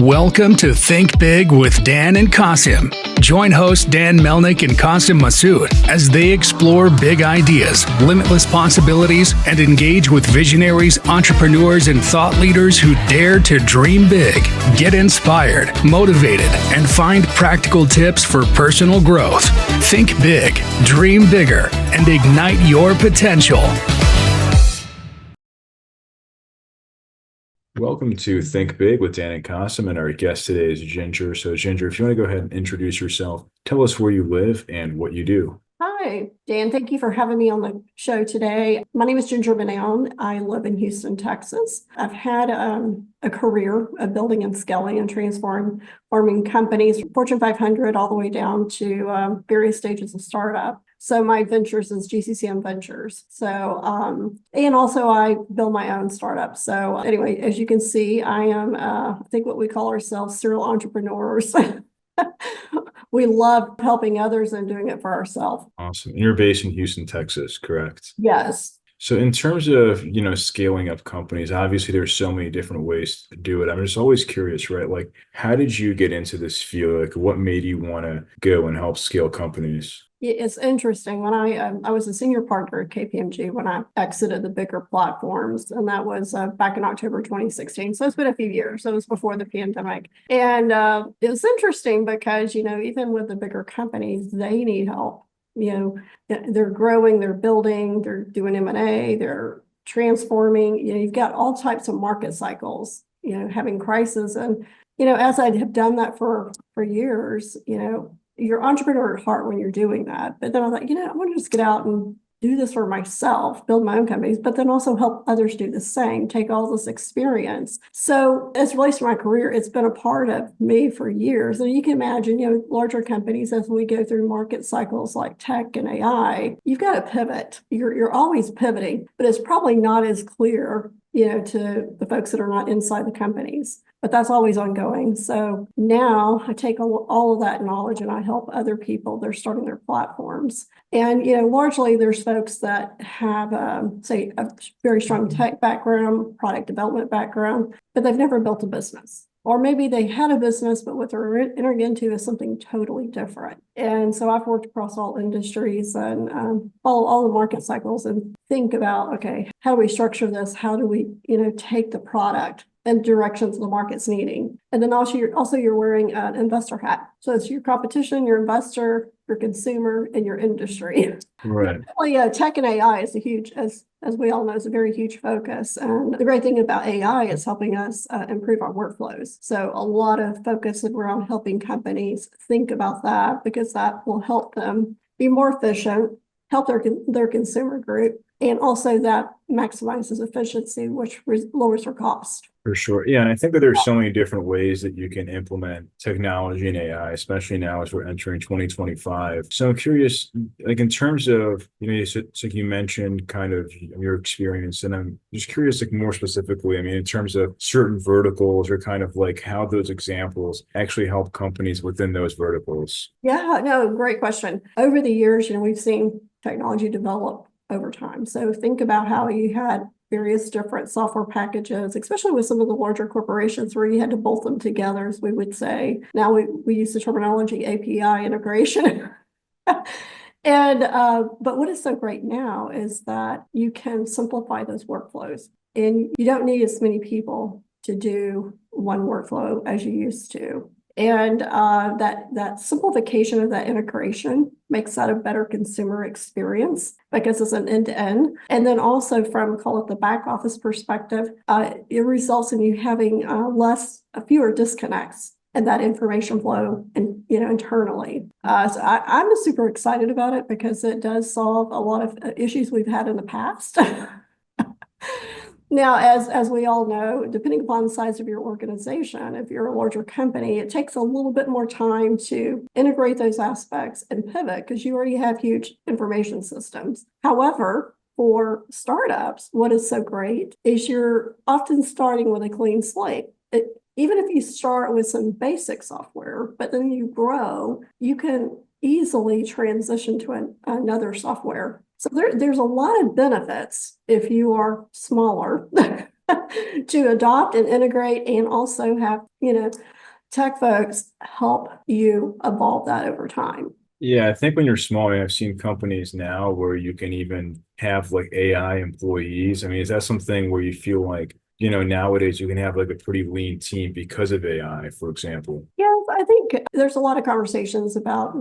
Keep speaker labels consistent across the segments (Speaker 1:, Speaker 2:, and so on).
Speaker 1: Welcome to Think Big with Dan and Qasim. Join hosts Dan Melnick and Qasim Masood as they explore big ideas, limitless possibilities, and engage with visionaries, entrepreneurs, and thought leaders who dare to dream big, get inspired, motivated, and find practical tips for personal growth. Think big, dream bigger, and ignite your potential.
Speaker 2: Welcome to Think Big with Dan and Qasim, and our guest today is Ginger. So, Ginger, if you want to go ahead and introduce yourself, tell us where you live and what you do.
Speaker 3: Hi, Dan. Thank you for having me on the show today. My name is Ginger Menown. I live in Houston, Texas. I've had a career of building and scaling and transforming companies, Fortune 500, all the way down to various stages of startup. So my ventures is GCCM Ventures. So, and also I build my own startups. So anyway, as you can see, I am, I think what we call ourselves serial entrepreneurs. We love helping others and doing it for ourselves.
Speaker 2: Awesome. And you're based in Houston, Texas, correct?
Speaker 3: Yes.
Speaker 2: So in terms of, scaling up companies, obviously there's so many different ways to do it. I'm just always curious, right? Like, how did you get into this field? Like, what made you want to go and help scale companies?
Speaker 3: It's interesting. When I was a senior partner at KPMG when I exited the bigger platforms, and that was back in October 2016. So it's been a few years. So it was before the pandemic. And it was interesting because, even with the bigger companies, they need help. They're growing, they're building, they're doing M&A, they're transforming. You've got all types of market cycles, having crisis. And, as I have done that for years, you're entrepreneur at heart when you're doing that. But then I thought, I want to just get out and do this for myself, build my own companies, but then also help others do the same, take all this experience. So as it relates to my career, it's been a part of me for years. And you can imagine, larger companies, as we go through market cycles like tech and AI, you've got to pivot. You're always pivoting, but it's probably not as clear, to the folks that are not inside the companies. But that's always ongoing. So now I take all of that knowledge and I help other people. They're starting their platforms. And, largely there's folks that have, say, a very strong tech background, product development background, but they've never built a business. Or maybe they had a business, but what they're entering into is something totally different. And so I've worked across all industries and follow all the market cycles and think about, okay, how do we structure this? How do we, take the product and directions the market's needing? And then also you're wearing an investor hat. So it's your competition, your investor, your consumer, and your industry.
Speaker 2: Right.
Speaker 3: Well, tech and AI is a huge, as we all know, is a very huge focus. And the great thing about AI is helping us improve our workflows. So a lot of focus around helping companies think about that because that will help them be more efficient, help their consumer group, and also that maximizes efficiency, which lowers their cost.
Speaker 2: For sure. Yeah. And I think that there's so many different ways that you can implement technology and AI, especially now as we're entering 2025. So I'm curious, like in terms of, you mentioned kind of your experience, and I'm just curious, like more specifically, in terms of certain verticals or kind of like how those examples actually help companies within those verticals.
Speaker 3: Yeah, no, great question. Over the years, we've seen technology develop over time. So think about how you had various different software packages, especially with some of the larger corporations where you had to bolt them together, as we would say. Now we use the terminology API integration. And but what is so great now is that you can simplify those workflows and you don't need as many people to do one workflow as you used to. And that simplification of that integration makes that a better consumer experience because it's an end-to-end. And then also from, call it the back office perspective, it results in you having fewer disconnects and that information flow and internally. So I'm super excited about it because it does solve a lot of issues we've had in the past. Now, as we all know, depending upon the size of your organization, if you're a larger company, it takes a little bit more time to integrate those aspects and pivot because you already have huge information systems. However, for startups, what is so great is you're often starting with a clean slate. Even if you start with some basic software, but then you grow, you can easily transition to another software. So there's a lot of benefits if you are smaller to adopt and integrate and also have, tech folks help you evolve that over time.
Speaker 2: Yeah, I think when you're small, I've seen companies now where you can even have like AI employees. I mean, is that something where you feel like, nowadays you can have like a pretty lean team because of AI, for example?
Speaker 3: Yes, I think there's a lot of conversations about,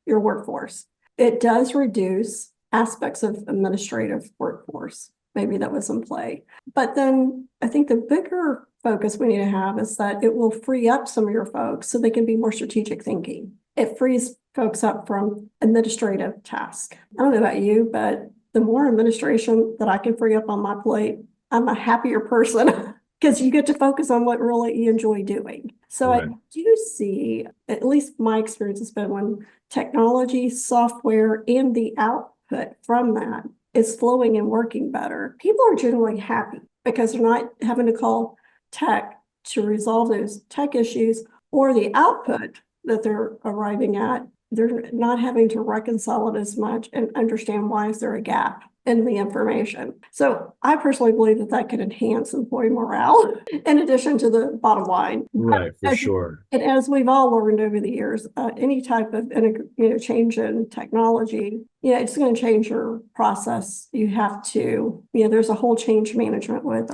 Speaker 3: your workforce. It does reduce aspects of administrative workforce. Maybe that was in play. But then I think the bigger focus we need to have is that it will free up some of your folks so they can be more strategic thinking. It frees folks up from administrative tasks. I don't know about you, but the more administration that I can free up on my plate, I'm a happier person because you get to focus on what really you enjoy doing. So
Speaker 2: Right.
Speaker 3: I do see, at least my experience has been when technology, software, and the output from that is flowing and working better, people are generally happy because they're not having to call tech to resolve those tech issues or the output that they're arriving at. They're not having to reconcile it as much and understand why is there a gap in the information. So I personally believe that that could enhance employee morale in addition to the bottom line.
Speaker 2: Right, for
Speaker 3: As-
Speaker 2: sure.
Speaker 3: And as we've all learned over the years, any type of change in technology, it's going to change your process. You have to, there's a whole change management with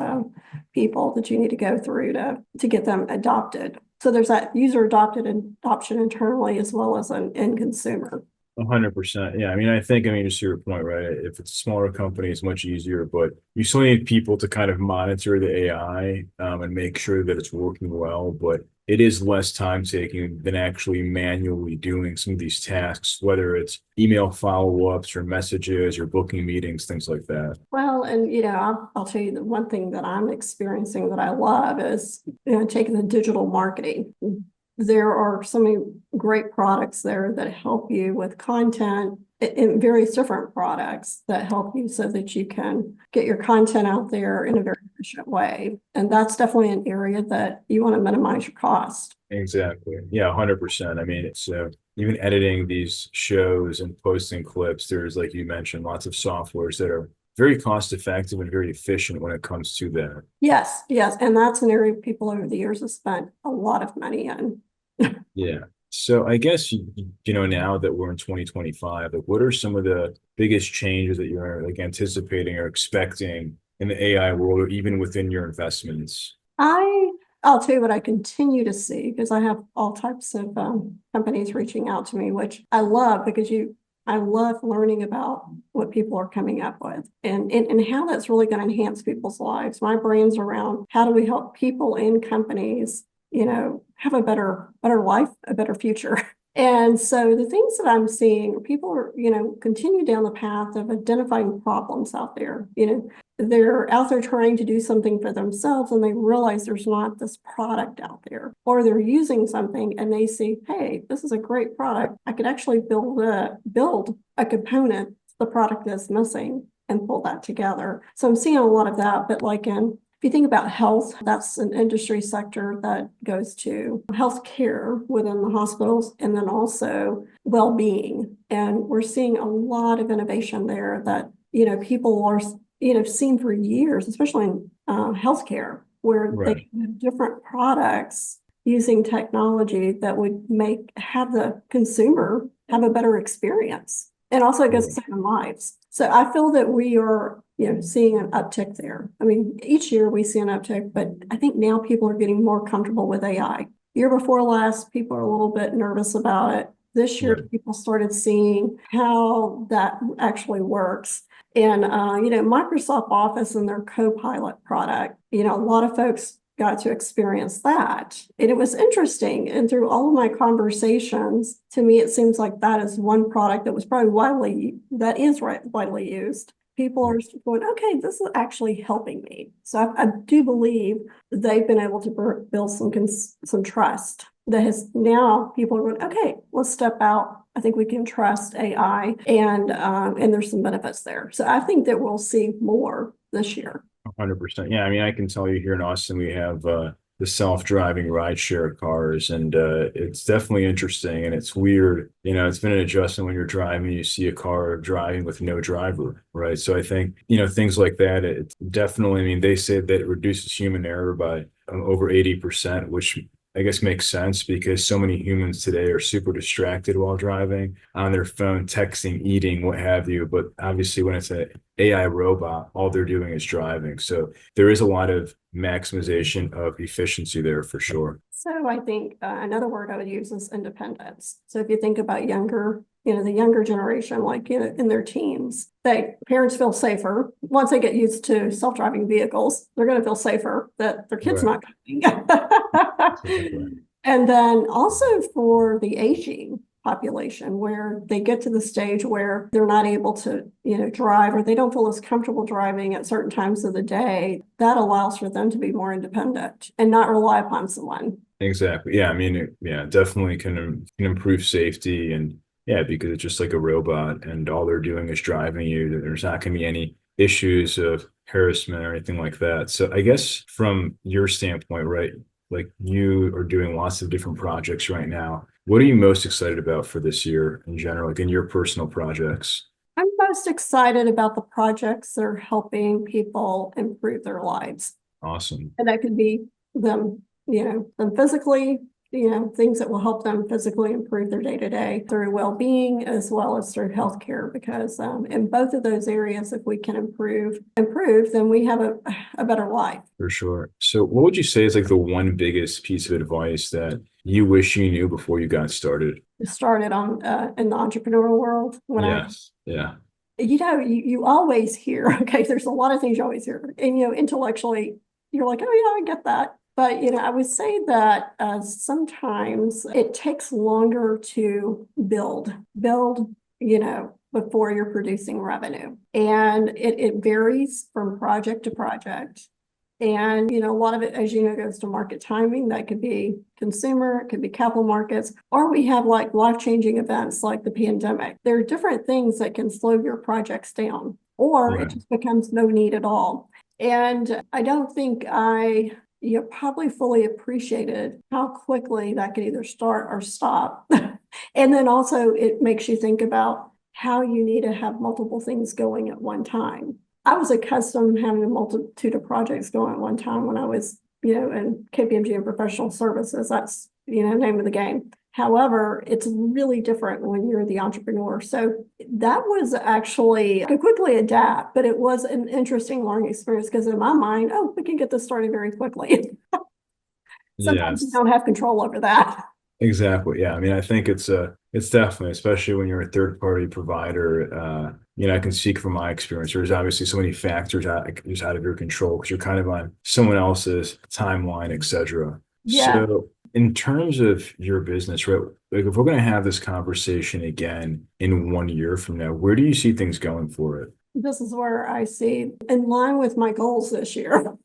Speaker 3: people that you need to go through to get them adopted. So there's that user adopted adoption internally as well as an end consumer.
Speaker 2: 100%. Yeah. Just to your point, right? If it's a smaller company, it's much easier, but you still need people to kind of monitor the AI and make sure that it's working well. But it is less time taking than actually manually doing some of these tasks, whether it's email follow-ups or messages or booking meetings, things like that.
Speaker 3: Well, and I'll tell you the one thing that I'm experiencing that I love is taking the digital marketing. There are so many great products there that help you with content in various different products that help you so that you can get your content out there in a very efficient way. And that's definitely an area that you want to minimize your cost.
Speaker 2: Exactly. Yeah, 100%. It's even editing these shows and posting clips, there's, like you mentioned, lots of softwares that are very cost effective and very efficient when it comes to that.
Speaker 3: Yes, yes. And that's an area people over the years have spent a lot of money in.
Speaker 2: Yeah. So I guess, now that we're in 2025, like what are some of the biggest changes that you're like anticipating or expecting in the AI world or even within your investments?
Speaker 3: I'll tell you what I continue to see because I have all types of companies reaching out to me, which I love because I love learning about what people are coming up with and how that's really going to enhance people's lives. My brain's around how do we help people and companies, have a better life, a better future. And so the things that I'm seeing, people are, continue down the path of identifying problems out there. They're out there trying to do something for themselves and they realize there's not this product out there, or they're using something and they see, hey, this is a great product. I could actually build a component the product is missing and pull that together. So I'm seeing a lot of that, but if you think about health, that's an industry sector that goes to healthcare within the hospitals and then also well-being. And we're seeing a lot of innovation there that, people are, seen for years, especially in healthcare, where
Speaker 2: Right.
Speaker 3: they have different products using technology that would have the consumer have a better experience. And also it goes to save lives. So I feel that we are, seeing an uptick there. Each year we see an uptick, but I think now people are getting more comfortable with AI. Year before last, people are a little bit nervous about it. This year,
Speaker 2: Right.
Speaker 3: people started seeing how that actually works. And, Microsoft Office and their Copilot product, a lot of folks got to experience that. And it was interesting. And through all of my conversations, to me, it seems like that is one product that was probably widely used. People are going, okay, this is actually helping me. So I do believe they've been able to build some trust that has now people are going, okay, let's step out. I think we can trust AI and there's some benefits there. So I think that we'll see more this year.
Speaker 2: 100%. Yeah. I can tell you here in Austin, we have the the self-driving rideshare cars, and it's definitely interesting, and it's weird. It's been an adjustment when you're driving, you see a car driving with no driver, right? So I think, things like that, it's definitely, I mean, they say that it reduces human error by over 80%, which I guess makes sense because so many humans today are super distracted while driving on their phone, texting, eating, what have you. But obviously, when it's an AI robot, all they're doing is driving. So there is a lot of maximization of efficiency there for sure.
Speaker 3: So I think another word I would use is independence. So if you think about the younger generation, like in their teens, parents feel safer once they get used to self-driving vehicles. They're going to feel safer that their kid's
Speaker 2: Right.
Speaker 3: not coming. And then also for the aging population, where they get to the stage where they're not able to, drive, or they don't feel as comfortable driving at certain times of the day, that allows for them to be more independent and not rely upon someone.
Speaker 2: Exactly. Yeah. I mean, yeah, definitely can improve safety, and yeah, because it's just like a robot and all they're doing is driving you. There's not going to be any issues of harassment or anything like that. So I guess from your standpoint, right, like you are doing lots of different projects right now. What are you most excited about for this year in general, like in your personal projects?
Speaker 3: I'm most excited about the projects that are helping people improve their lives.
Speaker 2: Awesome.
Speaker 3: And that could be them, them physically, things that will help them physically improve their day-to-day through well-being as well as through healthcare. Because in both of those areas, if we can improve, then we have a better life.
Speaker 2: For sure. So what would you say is like the one biggest piece of advice that you wish you knew before you got started?
Speaker 3: Started on in the entrepreneurial world when
Speaker 2: Yes. Yeah.
Speaker 3: you always hear, okay, there's a lot of things you always hear, and intellectually you're like, oh yeah, I get that. But I would say that sometimes it takes longer to build, before you're producing revenue. And it varies from project to project. And, a lot of it, as you know, goes to market timing. That could be consumer, it could be capital markets, or we have like life-changing events like the pandemic. There are different things that can slow your projects down, or it just becomes no need at all. And I don't think probably fully appreciated how quickly that could either start or stop. And then also it makes you think about how you need to have multiple things going at one time. I was accustomed having a multitude of projects going at one time when I was, in KPMG and professional services. That's, name of the game. However, it's really different when you're the entrepreneur. So that was actually, I could quickly adapt, but it was an interesting learning experience because in my mind, we can get this started very quickly. Sometimes you
Speaker 2: Yes.
Speaker 3: don't have control over that.
Speaker 2: Exactly. Yeah. I mean, I think it's definitely, especially when you're a third party provider, I can speak from my experience. There's obviously so many factors just out of your control because you're kind of on someone else's timeline, etc.
Speaker 3: Yeah.
Speaker 2: So in terms of your business, right, like if we're going to have this conversation again in 1 year from now, where do you see things going for it?
Speaker 3: This is where I see, in line with my goals this year,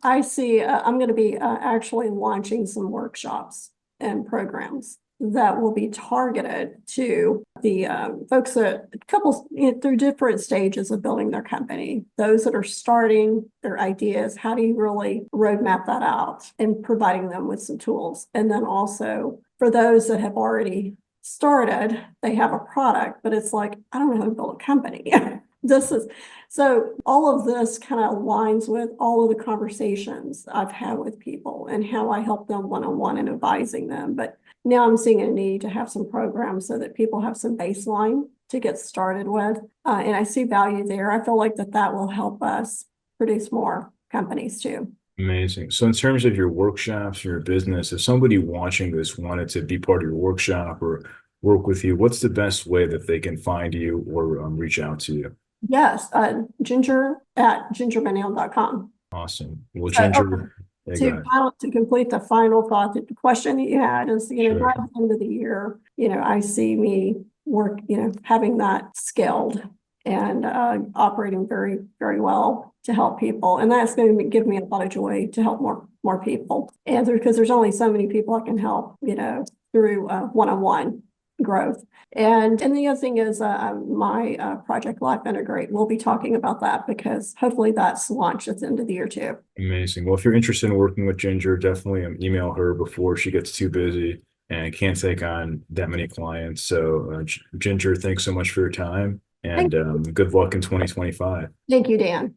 Speaker 3: I see I'm going to be actually launching some workshops and programs that will be targeted to the folks couples through different stages of building their company. Those that are starting their ideas, how do you really roadmap that out, and providing them with some tools. And then also for those that have already started, they have a product, but it's like, I don't know how to build a company. So all of this kind of aligns with all of the conversations I've had with people and how I help them one-on-one and advising them. But now I'm seeing a need to have some programs so that people have some baseline to get started with. And I see value there. I feel like that will help us produce more companies too.
Speaker 2: Amazing. So in terms of your workshops, your business, if somebody watching this wanted to be part of your workshop or work with you, what's the best way that they can find you or reach out to you?
Speaker 3: Yes, Ginger at gingerbenown.com.
Speaker 2: Awesome. Well,
Speaker 3: So,
Speaker 2: Ginger, yeah, go ahead.
Speaker 3: to complete the final thought, the question that you had is,
Speaker 2: Sure.
Speaker 3: by the end of the year, I see me work, having that scaled and operating very, very well to help people. And that's going to give me a lot of joy to help more people. And because there's only so many people I can help, through one-on-one. growth. And the other thing is my Project Life Integrate. We'll be talking about that because hopefully that's launched at the end of the year too.
Speaker 2: Amazing. Well, if you're interested in working with Ginger, definitely email her before she gets too busy and can't take on that many clients. So, Ginger, thanks so much for your time and good luck in 2025.
Speaker 3: Thank you, Dan.